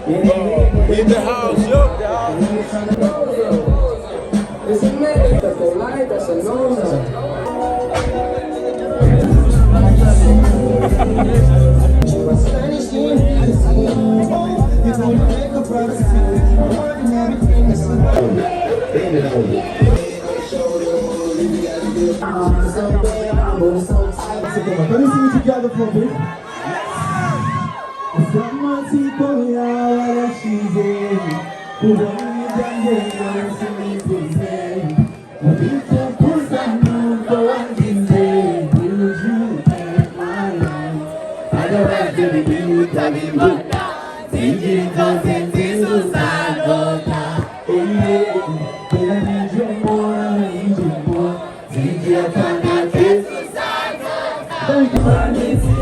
In the house, yo. It's a man that's a light, that's a no-no. Can we sing it together for a bit? Someone see Korea while she's in. Who won't even see me pretend. A little push and move for one thing. Will you take my hand? Otherwise, baby, you tell me what. Thinking consenting to Sagota. Oh, yeah. But I need you more, I need you more. Thinking I can't get to Sagota. Thank you for listening.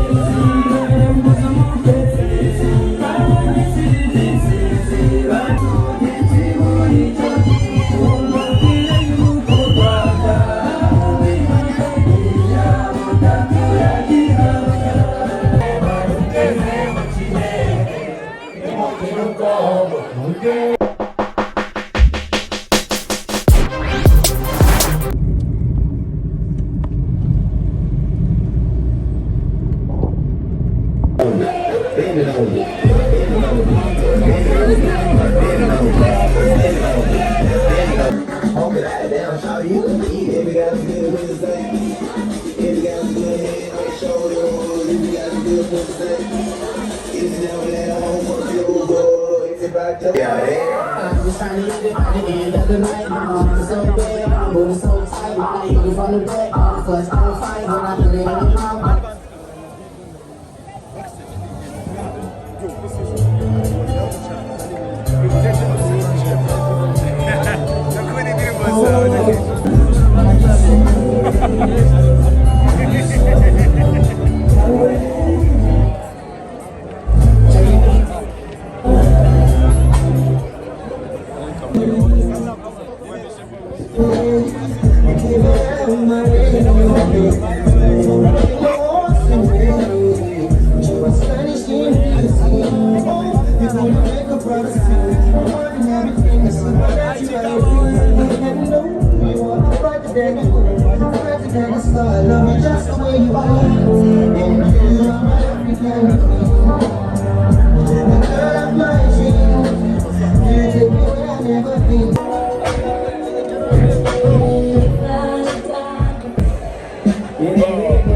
Just trying to leave it at the end of the night. I'm so bad, I'm moving so tight. I'm eating from the back, first I'm fight when I put it in the mouth.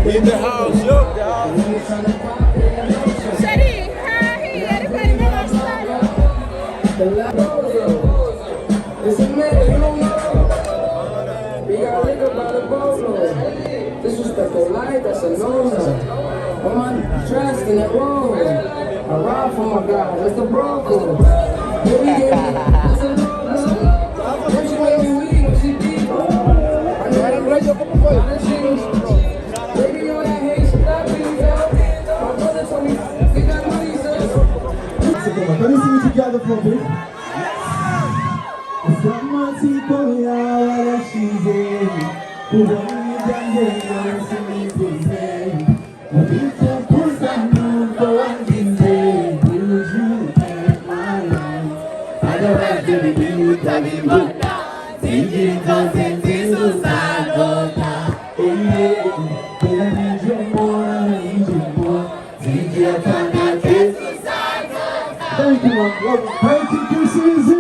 In the house, yo. It's a man, you don't know. We got liquor by the boatload. Disrespectful light, that's a no-no. I'm dressed in that room. I ride for my guy, that's the broker. Here we get it, that's a no-no. Then she made me weak, she deep. I know that radio, baby, all that hate, she got me, yo. My brother told me, we got money, sis. Can we sing it together for a bit? Someone see Korea while she's in. Who won't even see me pretend. A little push and move for one thing. Will you take my hand? Otherwise, baby, you tell me what. Thinking consenting to Sagota. Oh, yeah. But I need you more, I need you more. Thinking I can't get to Sagota. Thank you, my love. Thank you, Susie.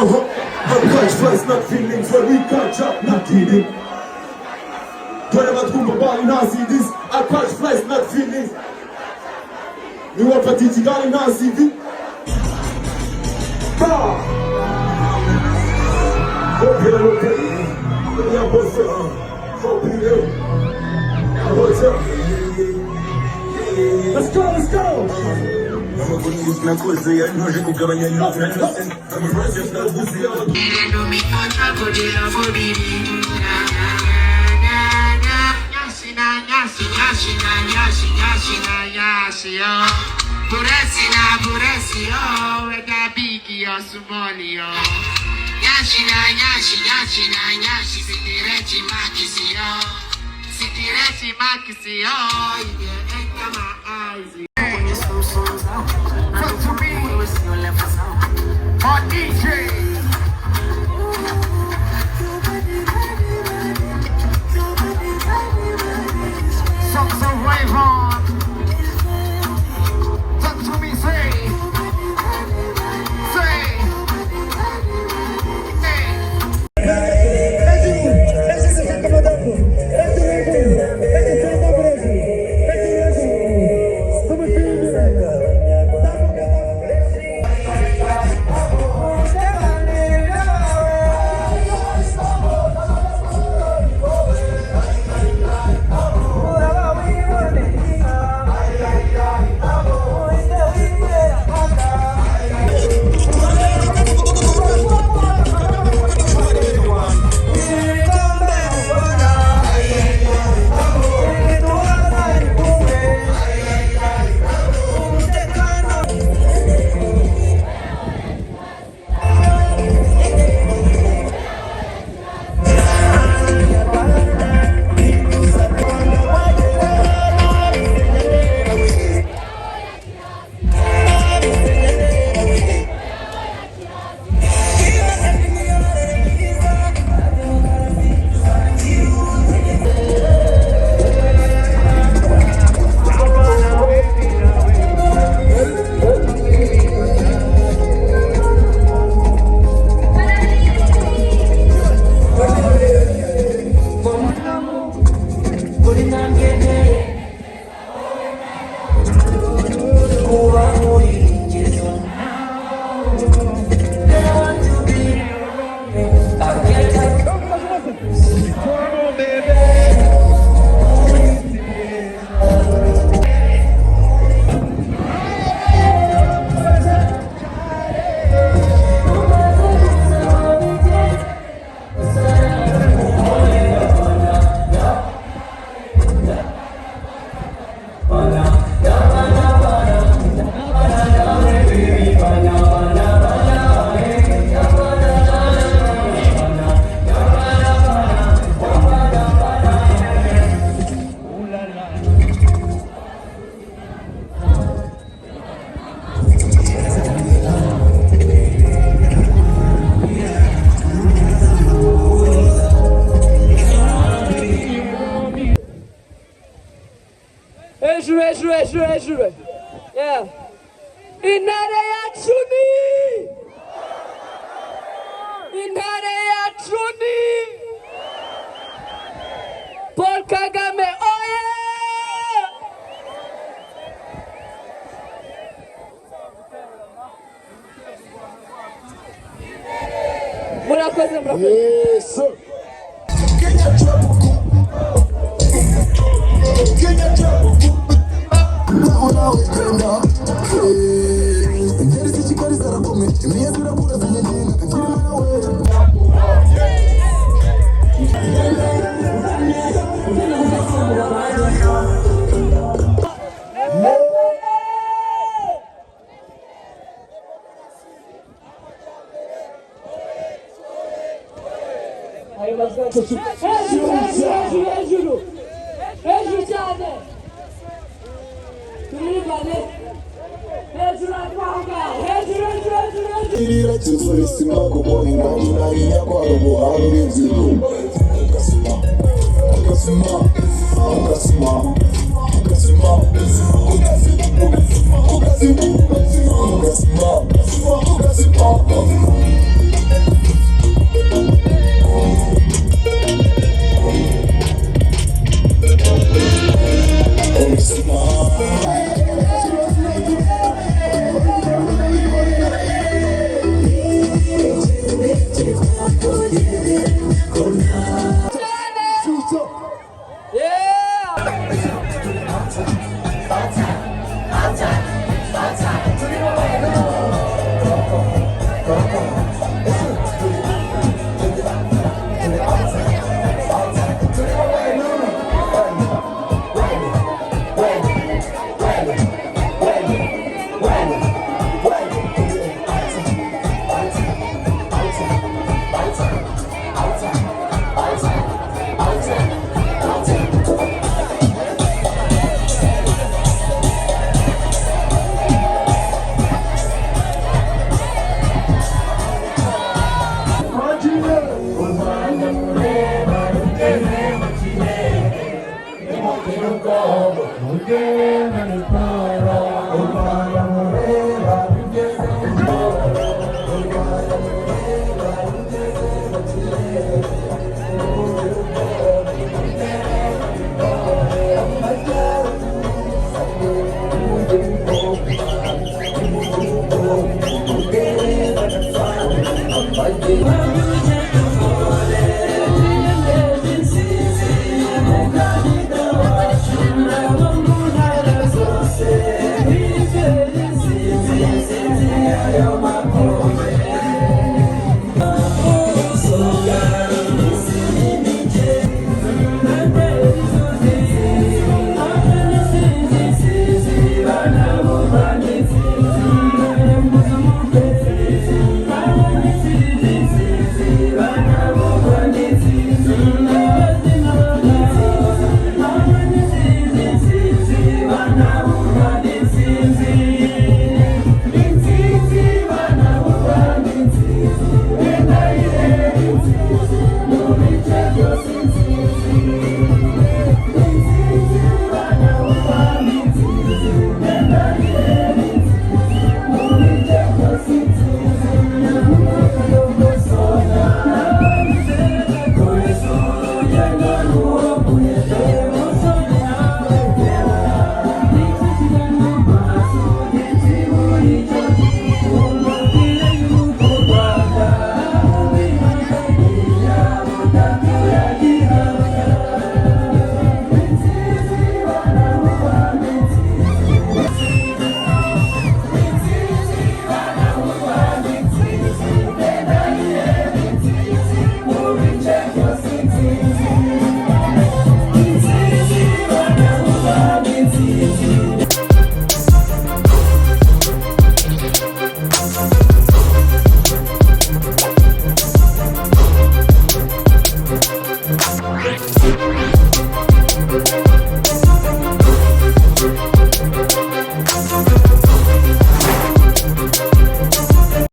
The price, not feelings, where we catch up, not kidding. Whenever I come about, now see this, I catch flies, not feelings. You want to teach you, now see this. Let's go, let's go! Jure. Yeah. Intare yacu intare yacu Paul Kagame oye! Murakoze. Yes, sir.